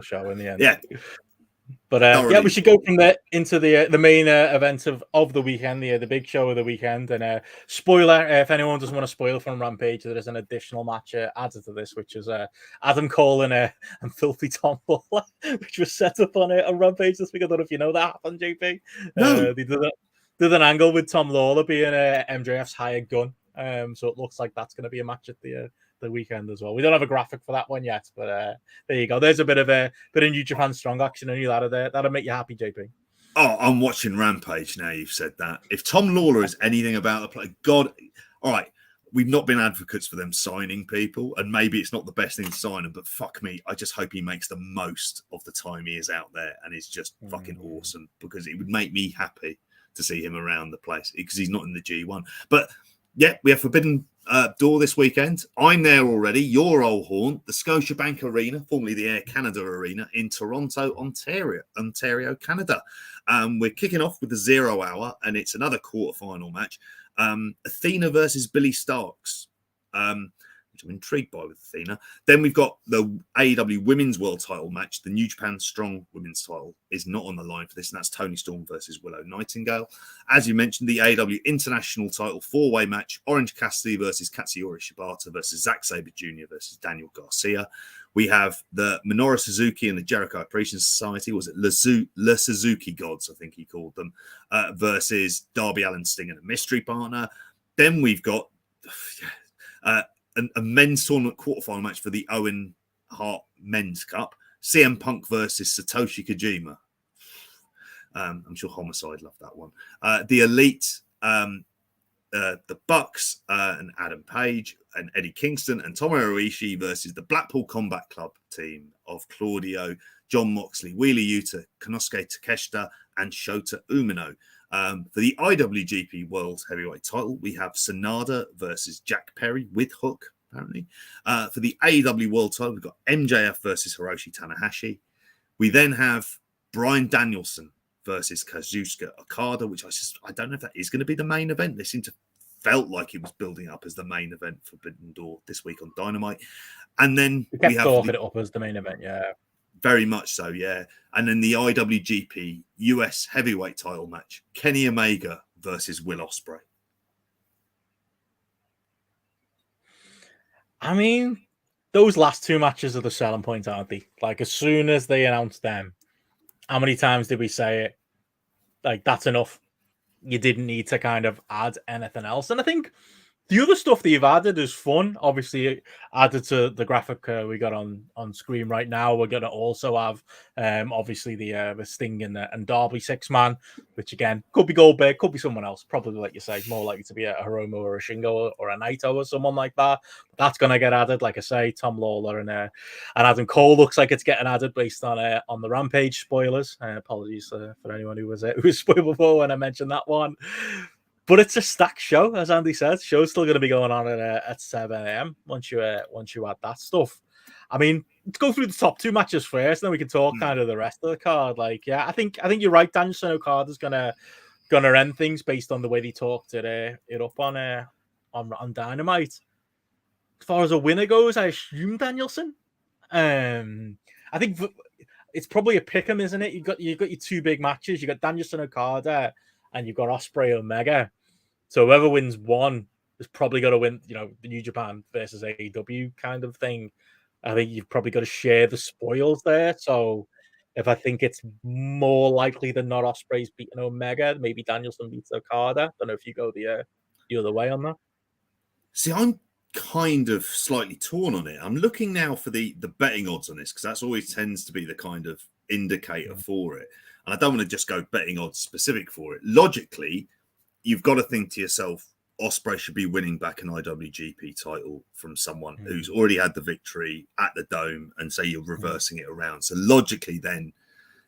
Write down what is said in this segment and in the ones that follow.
show in the end. Yeah. But yeah, we should go from there into the main event of the weekend, the big show of the weekend. And spoiler, if anyone doesn't want to spoil from Rampage, there is an additional match added to this, which is Adam Cole and Filthy Tom Lawler, which was set up on Rampage this week. I don't know if you know that happened, JP. No. They did an angle with Tom Lawler being MJF's hired gun. So it looks like that's going to be a match at the weekend as well. We don't have a graphic for that one yet, but there you go. There's a bit of New Japan Strong action in you. That'll make you happy, JP. Oh, I'm watching Rampage now. You've said that. If Tom Lawler is anything about the play, God, all right. We've not been advocates for them signing people, and maybe it's not the best thing to sign them, but fuck me, I just hope he makes the most of the time he is out there and is just fucking awesome, because it would make me happy to see him around the place, because he's not in the G1. But yeah, we have Forbidden Door this weekend. I'm there already. Your old haunt, the Scotiabank Arena, formerly the Air Canada Arena in Toronto, Ontario, Canada. We're kicking off with the 0 hour, and it's another quarterfinal match. Athena versus Billy Starks, which I'm intrigued by with Athena. Then we've got the AEW Women's World Title match. The New Japan Strong Women's Title is not on the line for this, and that's Toni Storm versus Willow Nightingale. As you mentioned, the AEW International Title 4-way match, Orange Cassidy versus Katsuyori Shibata versus Zack Sabre Jr. versus Daniel Garcia. We have the Minoru Suzuki and the Jericho Appreciation Society, was it Le Suzuki Gods, I think he called them, versus Darby Allin, Sting and a mystery partner. Then we've got a men's tournament quarterfinal match for the Owen Hart Men's Cup. CM Punk versus Satoshi Kojima. I'm sure Homicide loved that one. The Elite, the Bucks and Adam Page and Eddie Kingston and Tomohiro Ishii versus the Blackpool Combat Club team of Claudio, John Moxley, Wheeler Yuta, Konosuke Takeshita and Shota Umino. For the IWGP World Heavyweight title, we have Sonada versus Jack Perry with Hook, apparently. For the AEW World title, we've got MJF versus Hiroshi Tanahashi. We then have Bryan Danielson versus Kazuchika Okada, which I don't know if that is going to be the main event. They seem to felt like it was building up as the main event for Forbidden Door this week on Dynamite. And then we have talking it up as the main event, yeah. Very much so, yeah. And then the IWGP US heavyweight title match, Kenny Omega versus Will Ospreay. I mean, those last two matches are the selling point, aren't they? Like, as soon as they announced them, how many times did we say it? Like, that's enough. You didn't need to kind of add anything else. And I think the other stuff that you've added is fun. Obviously, added to the graphic we got on screen right now, we're going to also have, obviously, the Sting and Darby 6-man, which, again, could be Goldberg, could be someone else. Probably, like you say, more likely to be a Hiromu or a Shingo or a Naito or someone like that. But that's going to get added. Like I say, Tom Lawler and Adam Cole looks like it's getting added based on the Rampage spoilers. Apologies for anyone who was spoiled before when I mentioned that one. But it's a stacked show, as Andy says. Show's still going to be going on at 7 a.m. once you add that stuff. I mean, let's go through the top two matches first, and then we can talk kind of the rest of the card. Like, yeah, I think you're right. Danielson Okada's gonna end things based on the way they talked it up on Dynamite. As far as a winner goes, I assume Danielson. I think it's probably a pick 'em, isn't it? You got your two big matches. You got Danielson Okada, and you've got Ospreay Omega. So whoever wins one is probably going to win, the New Japan versus AEW kind of thing. I think you've probably got to share the spoils there. So if I think it's more likely than not Ospreay's beating Omega, maybe Danielson beats Okada. I don't know if you go the other way on that. See, I'm kind of slightly torn on it. I'm looking now for the betting odds on this, because that's always tends to be the kind of indicator for it. And I don't want to just go betting odds specific for it. Logically, you've got to think to yourself, Ospreay should be winning back an IWGP title from someone who's already had the victory at the Dome, and say you're reversing it around. So logically then,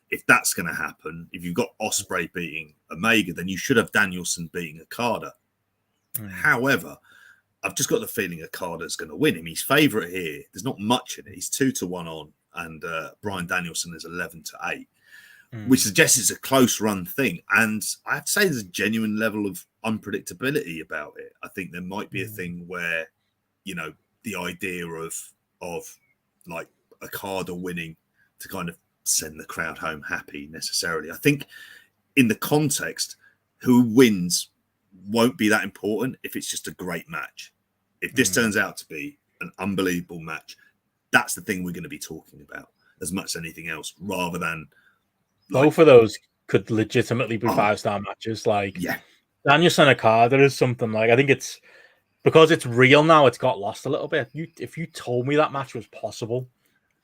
if that's going to happen, if you've got Ospreay beating Omega, then you should have Danielson beating Okada. However, I've just got the feeling Okada's going to win him. He's favourite here. There's not much in it. He's 2-1 on, and Bryan Danielson is 11-8. Which suggests it's a close run thing. And I have to say there's a genuine level of unpredictability about it. I think there might be a thing where, the idea of like Okada winning to kind of send the crowd home happy necessarily. I think in the context, who wins won't be that important if it's just a great match. If this turns out to be an unbelievable match, that's the thing we're going to be talking about as much as anything else, rather than both of those could legitimately be 5-star matches. Like, Danielson Okada is something like, I think it's because it's real now, it's got lost a little bit. If you told me that match was possible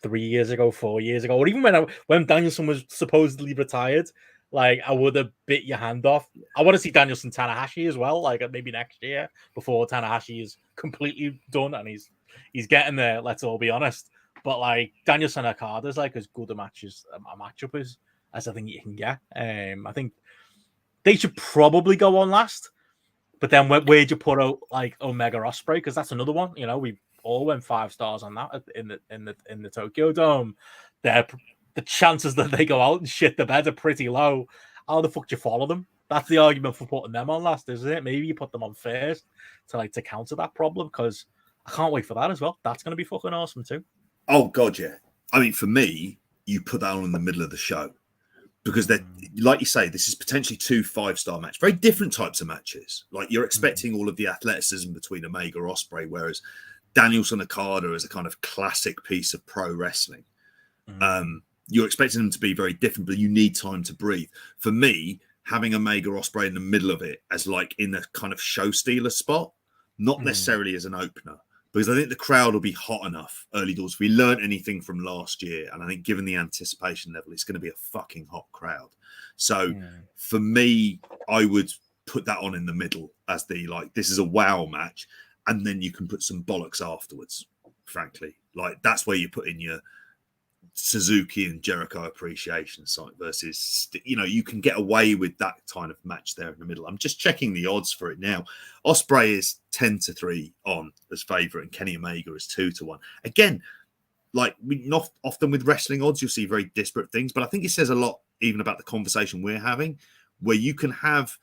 3 years ago, 4 years ago, or even when Danielson was supposedly retired, like, I would have bit your hand off. I want to see Danielson Tanahashi as well, like maybe next year, before Tanahashi is completely done and he's getting there. Let's all be honest. But like, Danielson Okada is like as good a matchup as I think you can get. I think they should probably go on last. But then where'd you put out like Omega Ospreay? Because that's another one. You know, we all went 5 stars on that in the Tokyo Dome. The chances that they go out and shit the bed are pretty low. How the fuck do you follow them? That's the argument for putting them on last, isn't it? Maybe you put them on first to counter that problem, because I can't wait for that as well. That's going to be fucking awesome too. Oh god, yeah. I mean, for me, you put that on in the middle of the show, because they're, like you say, this is potentially 2 5-star matches, very different types of matches. Like, you're expecting all of the athleticism between Omega Ospreay, whereas Danielson Okada is a kind of classic piece of pro wrestling. You're expecting them to be very different, but you need time to breathe. For me, having Omega Ospreay in the middle of it as like in a kind of show stealer spot, not necessarily as an opener, because I think the crowd will be hot enough early doors. If we learned anything from last year, and I think given the anticipation level, it's going to be a fucking hot crowd. So for me, I would put that on in the middle as the, like, this is a wow match, and then you can put some bollocks afterwards, frankly. Like, that's where you put in your Suzuki and Jericho appreciation site versus, you know, you can get away with that kind of match there in the middle. I'm just checking the odds for it now. Ospreay is 10-3 on as favourite, and Kenny Omega is 2-1. Again, like, we not often with wrestling odds, you'll see very disparate things, but I think it says a lot even about the conversation we're having, where you can have,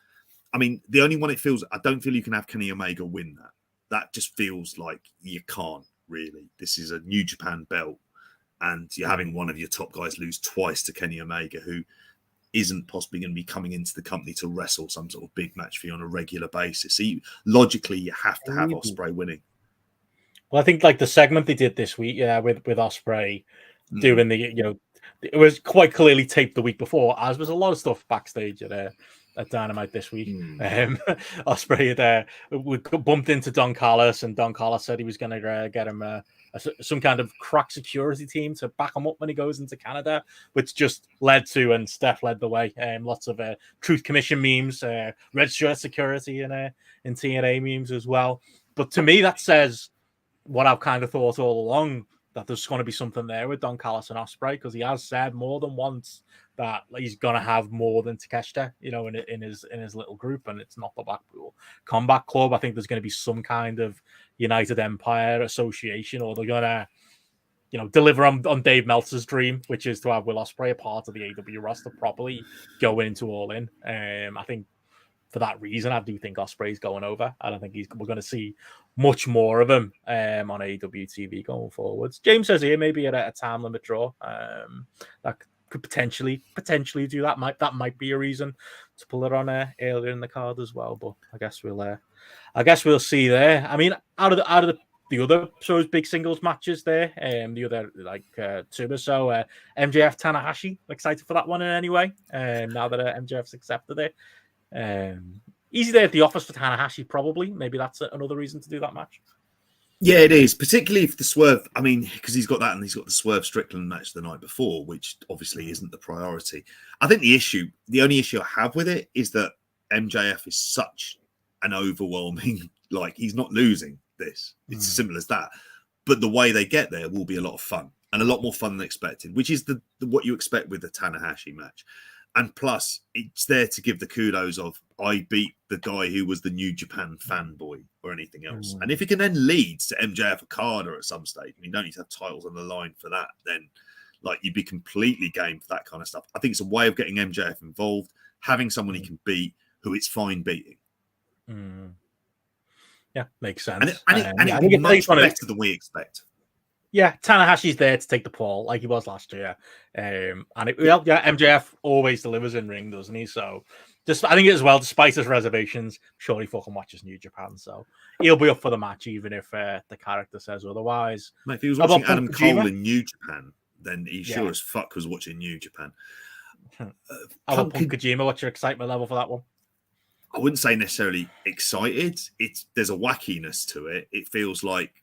I mean, the only one it feels, I don't feel you can have Kenny Omega win that. That just feels like you can't really. This is a New Japan belt, and you're having one of your top guys lose twice to Kenny Omega, who isn't possibly going to be coming into the company to wrestle some sort of big match for you on a regular basis. So logically, you have to have Ospreay winning. Well, I think like the segment they did this week, with Ospreay doing the, you know, it was quite clearly taped the week before, as was a lot of stuff backstage at Dynamite this week. Ospreay had bumped into Don Callis, and Don Callis said he was going to get him some kind of crack security team to back him up when he goes into Canada, which just led to, and Steph led the way, lots of Truth Commission memes, red shirt security, and TNA memes as well. But to me, that says what I've kind of thought all along, that there's going to be something there with Don Callis and Ospreay, because he has said more than once that he's going to have more than Takeshita, you know, in his little group, and it's not the Blackpool Combat Club. I think there's going to be some kind of United Empire Association, or they're going to, you know, deliver on Dave Meltzer's dream, which is to have Will Ospreay a part of the AEW roster properly going into All In. I think for that reason, I do think Ospreay's going over. I don't think we're going to see much more of him on AEW TV going forwards. James says here maybe at a time limit draw. That could potentially do that. That might be a reason to pull it on earlier in the card as well. But I guess we'll see there. I mean, out of the other big singles matches there, the other two or so, MJF Tanahashi, excited for that one in any way. Now that MJF's accepted it. Easy day at the office for Tanahashi, probably. Maybe that's another reason to do that match. Yeah, it is, particularly if the Swerve, I mean, because he's got that, and he's got the Swerve Strickland match the night before, which obviously isn't the priority. I think the only issue I have with it is that MJF is such an overwhelming, like, he's not losing this. It's as simple as that. But the way they get there will be a lot of fun, and a lot more fun than expected, which is what you expect with the Tanahashi match. And plus, it's there to give the kudos of, I beat the guy who was the New Japan fanboy or anything else. And if it can then lead to MJF Okada at some stage, I mean, you don't need to have titles on the line for that, then like you'd be completely game for that kind of stuff. I think it's a way of getting MJF involved, having someone he can beat who it's fine beating. Yeah, makes sense. And it'd be much better than we expect. Yeah, Tanahashi's there to take the ball like he was last year. MJF always delivers in ring, doesn't he? So I think as well, despite his reservations, sure he fucking watches New Japan. So he'll be up for the match, even if the character says otherwise. Mate, if he was watching Adam Cole in New Japan, then he sure as fuck was watching New Japan. How about Punk Kojima? What's your excitement level for that one? I wouldn't say necessarily excited. There's a wackiness to it. It feels like,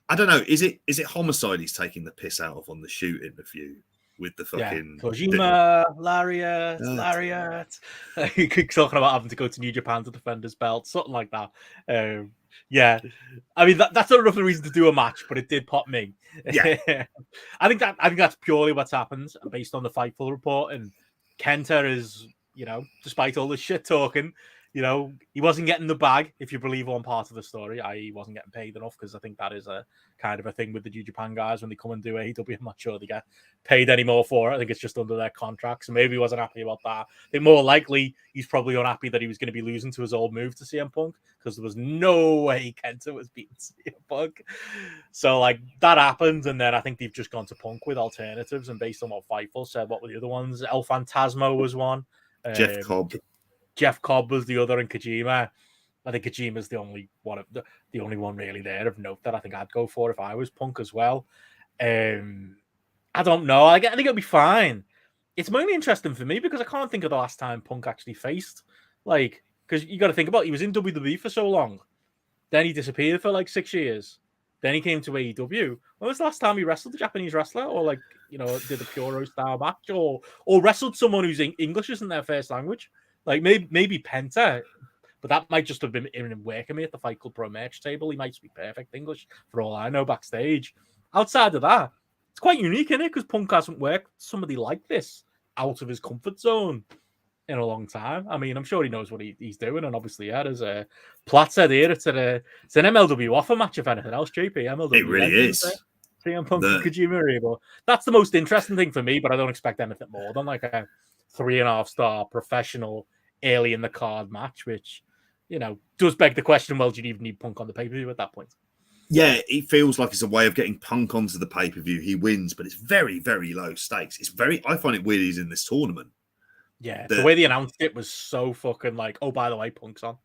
I don't know. Is it Homicide he's taking the piss out of on the shoot interview with the fucking Kojima, Lariat. He keeps talking about having to go to New Japan to defend his belt, something like that. I mean that's not enough of a reason to do a match, but it did pop me. Yeah, I think that's purely what's happened based on the Fightful report. And Kenta is, despite all the shit talking, he wasn't getting the bag, if you believe one part of the story, i.e. he wasn't getting paid enough, because I think that is a kind of a thing with the New Japan guys when they come and do AEW. I'm not sure they get paid anymore for it. I think it's just under their contract, so maybe he wasn't happy about that. I think more likely he's probably unhappy that he was going to be losing to his old move to CM Punk, because there was no way Kenta was beating CM Punk. So that happened, and then I think they've just gone to Punk with alternatives, and based on what Fightful said, what were the other ones? El Fantasmo was one. Jeff Cobb was the other, and Kojima. I think Kojima's the only one really there of note that I think I'd go for if I was Punk as well. I don't know. I think it'll be fine. It's mainly interesting for me because I can't think of the last time Punk actually faced, because you got to think about it, he was in WWE for so long, then he disappeared for 6 years, then he came to AEW. When was the last time he wrestled a Japanese wrestler, or did a Puro style match, or wrestled someone whose English isn't their first language? Maybe Penta, but that might just have been him working me at the Fight Club Pro merch table. He might speak perfect English for all I know backstage. Outside of that, it's quite unique, isn't it? Because Punk hasn't worked somebody like this out of his comfort zone in a long time. I mean, I'm sure he knows what he's doing, and obviously, as Platt said here, it's an MLW offer match, if anything else, JP. MLW. It really is. CM Punk and Kojima, but that's the most interesting thing for me, but I don't expect anything more than a 3.5-star professional early in the card match, which, does beg the question, well, do you even need Punk on the pay-per-view at that point? Yeah, it feels like it's a way of getting Punk onto the pay-per-view. He wins, but it's very, very low stakes. I find it weird he's in this tournament. Yeah, the way they announced it was so fucking oh, by the way, Punk's on.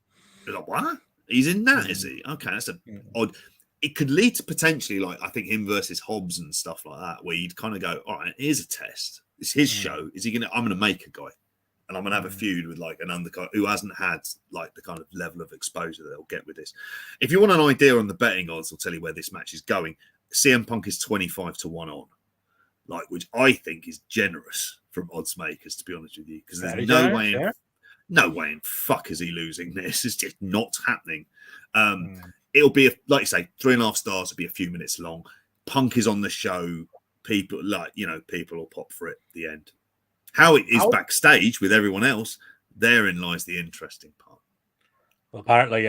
What? He's in that, is he? Okay, that's odd. It could lead to potentially, I think him versus Hobbs and stuff like that, where you'd kind of go, all right, here's a test. It's his show. I'm going to make a guy, and I'm going to have a feud with an undercard who hasn't had the kind of level of exposure that they'll get with this. If you want an idea on the betting odds, I'll tell you where this match is going. CM Punk is 25-1 on, which I think is generous from odds makers, to be honest with you, because there's no way in fuck is he losing this. It's just not happening. It'll be, like you say, 3.5 stars. It'll be a few minutes long. Punk is on the show. People people will pop for it at the end. How it is backstage with everyone else, therein lies the interesting part. Well, apparently,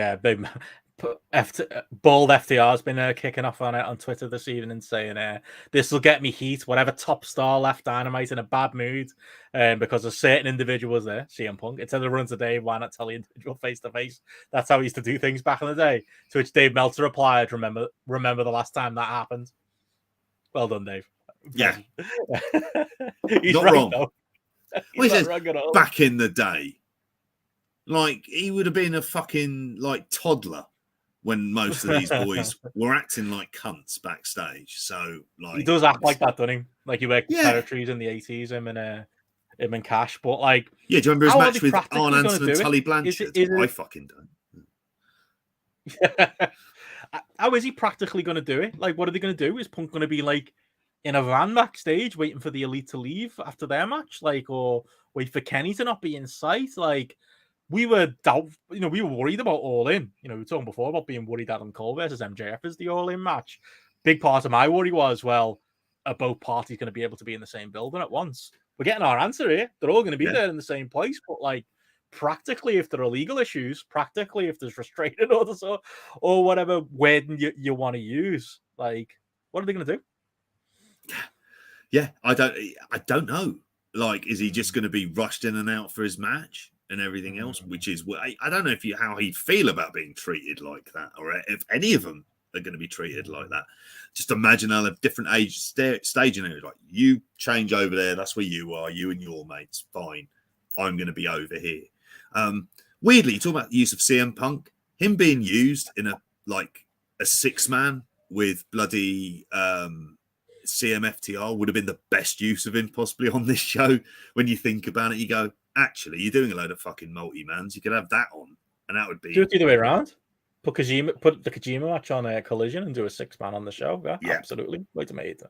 Bald FTR has been kicking off on it on Twitter this evening, saying this will get me heat, whatever top star left Dynamite in a bad mood, because a certain individual was there, CM Punk. Instead of run today, why not tell the individual face to face? That's how he used to do things back in the day. To which Dave Meltzer replied, remember the last time that happened? Well done, Dave. Yeah. He's not right, wrong. Though. He says, back in the day, he would have been a fucking toddler when most of these boys were acting like cunts backstage. So he does act like that, doesn't he? He worked territories in the 80s, him and Cash. But do you remember his match with Arn Anderson and Tully Blanchard? I fucking don't. How is he practically going to do it? What are they going to do? Is Punk going to be in a van backstage waiting for the Elite to leave after their match, or wait for Kenny to not be in sight? We were we were worried about All In. We were talking before about being worried Adam Cole versus MJF is the All In match. Big part of my worry was, well, are both parties going to be able to be in the same building at once? We're getting our answer here. They're all going to be there in the same place, but practically, if there are legal issues, practically if there's restraining orders or whatever wording you want to use, what are they going to do? Yeah, I don't know. Is he just going to be rushed in and out for his match and everything else? Which is, I don't know how he'd feel about being treated like that, or if any of them are going to be treated like that. Just imagine they'll have different age staging areas. Like, you change over there, that's where you are, you and your mates, fine. I'm going to be over here. Weirdly, you talk about the use of CM Punk, him being used in a 6-man with bloody CMFTR would have been the best use of him possibly on this show. When you think about it, you go, actually, you're doing a load of fucking multi-mans. You could have that on, and that would be... Do it the other way around. Put the Kojima match on a Collision and do a 6-man on the show. Yeah. Absolutely. Way to make it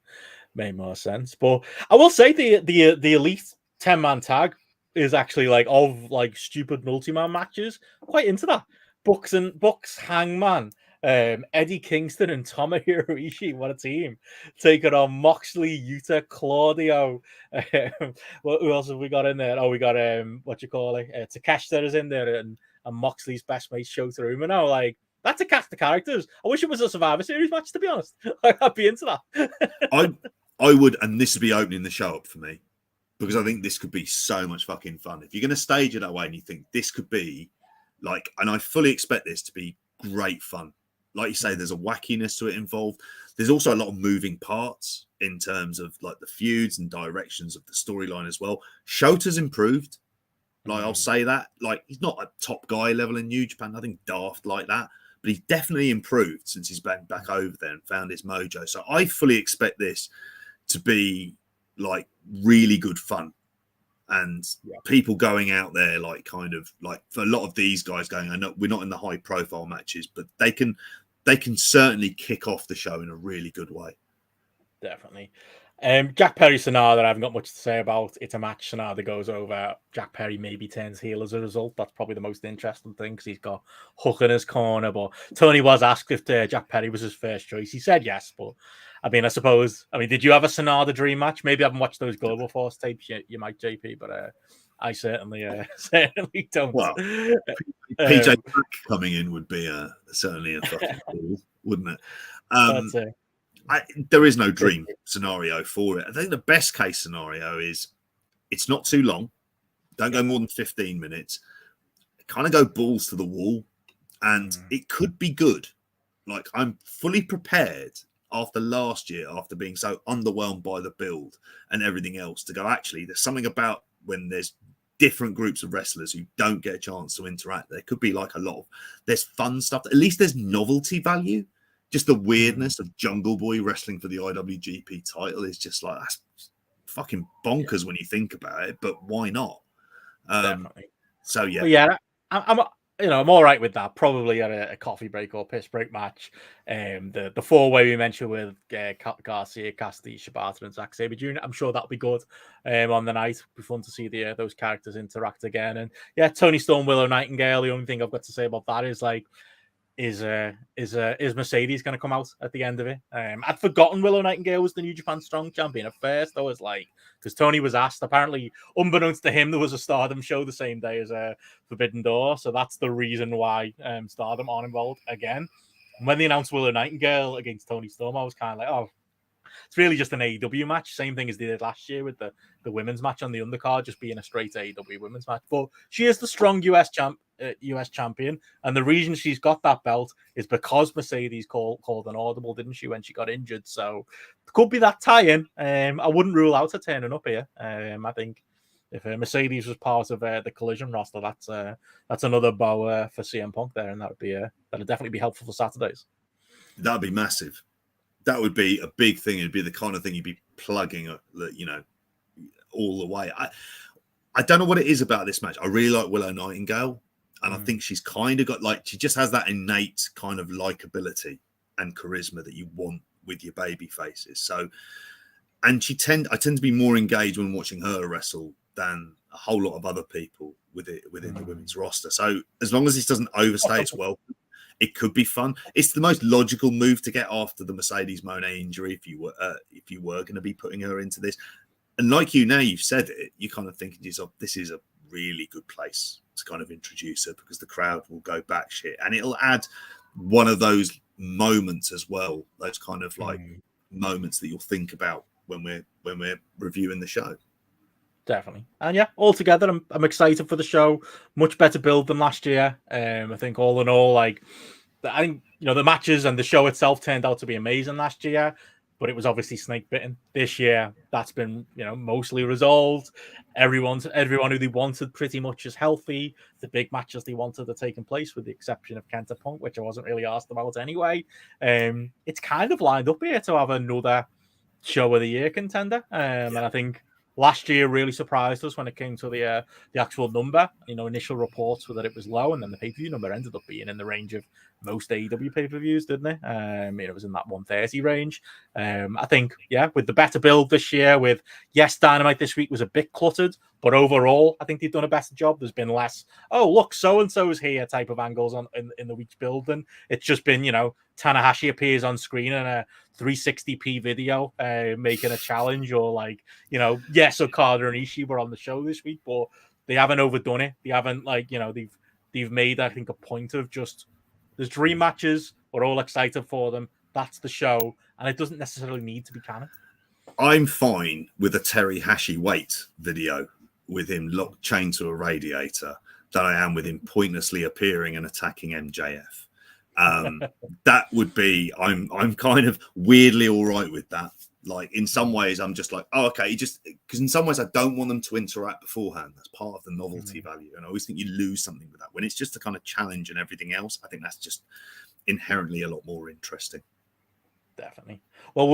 made more sense. But I will say the elite 10-man tag is actually of stupid multi-man matches. Quite into that. Bucks Hangman, Eddie Kingston and Tomohiro Ishii. What a team. Taking on Moxley, Yuta, Claudio. Who else have we got in there? Oh, we got Takeshita is in there, and Moxley's best mate Shota Umino. That's a cast of characters. I wish it was a Survivor Series match, to be honest. I'd be into that. I would, and this would be opening the show up for me, because I think this could be so much fucking fun. If you're going to stage it that way and you think this could be and I fully expect this to be great fun. Like you say, there's a wackiness to it involved. There's also a lot of moving parts in terms of the feuds and directions of the storyline as well. Shota's improved. I'll say that. He's not a top guy level in New Japan, nothing daft like that, but he's definitely improved since he's been back over there and found his mojo. So I fully expect this to be really good fun. And people going out there, for a lot of these guys going, I know we're not in the high profile matches, but they can certainly kick off the show in a really good way. Definitely. Jack Perry Sonata, I haven't got much to say about. It's a match. Sonata goes over. Jack Perry maybe turns heel as a result. That's probably the most interesting thing, because he's got Hook in his corner. But Tony was asked if Jack Perry was his first choice. He said yes, but I suppose, did you have a Sonata dream match? Maybe I haven't watched those Global Force tapes yet. You might, JP, but I certainly don't. Well, PJ coming in would be certainly a fucking cool, wouldn't it? There is no dream scenario for it. I think the best case scenario is it's not too long. Don't go more than 15 minutes. Kind of go balls to the wall, and it could be good. I'm fully prepared after last year, after being so underwhelmed by the build and everything else, to go, actually, there's something about when there's different groups of wrestlers who don't get a chance to interact. There could be there's fun stuff. At least there's novelty value. Just the weirdness of Jungle Boy wrestling for the IWGP title is just that's fucking bonkers when you think about it, but why not? Definitely. So, yeah. But yeah, I'm all right with that. Probably at a coffee break or piss break match. The 4-way we mentioned with Garcia, Cassidy, Shibata, and Zack Sabre Jr. I'm sure that'll be good on the night. It'll be fun to see those characters interact again. And yeah, Tony Storm, Willow Nightingale. The only thing I've got to say about that is is Mercedes going to come out at the end of it? I'd forgotten Willow Nightingale was the New Japan Strong Champion. At first, I was because Tony was asked, apparently, unbeknownst to him, there was a Stardom show the same day as Forbidden Door. So that's the reason why Stardom aren't involved again. And when they announced Willow Nightingale against Tony Storm, I was kind of oh, it's really just an AEW match. Same thing as they did last year with the women's match on the undercard, just being a straight AEW women's match. But she is the strong US champion, and the reason she's got that belt is because Mercedes called an audible, didn't she, when she got injured? So it could be that tie-in. I wouldn't rule out her turning up here. I think if Mercedes was part of the Collision roster, that's another bow for CM Punk there, and that'd definitely be helpful for Saturdays. That'd be massive. That would be a big thing. It'd be the kind of thing you'd be plugging, all the way. I don't know what it is about this match. I really like Willow Nightingale, and I think she's kind of got she just has that innate kind of likability and charisma that you want with your baby faces. So, and I tend to be more engaged when watching her wrestle than a whole lot of other people within the women's roster. So as long as this doesn't overstay its welcome, it could be fun. It's the most logical move to get after the Mercedes Moné injury if you were going to be putting her into this. And like now you've said it, you're kind of thinking to yourself, this is a really good place to kind of introduce her, because the crowd will go back shit. And it'll add one of those moments as well, those kind of moments that you'll think about when we're reviewing the show. Definitely. And yeah, altogether, I'm excited for the show. Much better build than last year. I think all in all, I think, the matches and the show itself turned out to be amazing last year, but it was obviously snake bitten. This year, that's been, mostly resolved. Everyone who they wanted pretty much is healthy. The big matches they wanted are taking place, with the exception of Kenta Punk, which I wasn't really asked about anyway. It's kind of lined up here to have another show of the year contender. And I think last year really surprised us when it came to the actual number. Initial reports were that it was low, and then the pay-per-view number ended up being in the range of most AEW pay-per-views, didn't it? It was in that 130 range. I think, with the better build this year, with Dynamite this week was a bit cluttered, but overall, I think they've done a better job. There's been less, oh, look, so-and-so's here type of angles in the week's build. And it's just been, Tanahashi appears on screen in a 360p video making a challenge, or yes, Okada and Ishii were on the show this week, but they haven't overdone it. They haven't they've made, I think, a point of just, there's dream matches, we're all excited for them, that's the show, and it doesn't necessarily need to be canon. I'm fine with a Terry Hashi wait video with him locked chained to a radiator than I am with him pointlessly appearing and attacking MJF. That would be, I'm kind of weirdly all right with that. Like, in some ways, I'm just like, oh, okay, because in some ways I don't want them to interact beforehand. That's part of the novelty value. And I always think you lose something with that. When it's just a kind of challenge and everything else, I think that's just inherently a lot more interesting. Definitely. Well,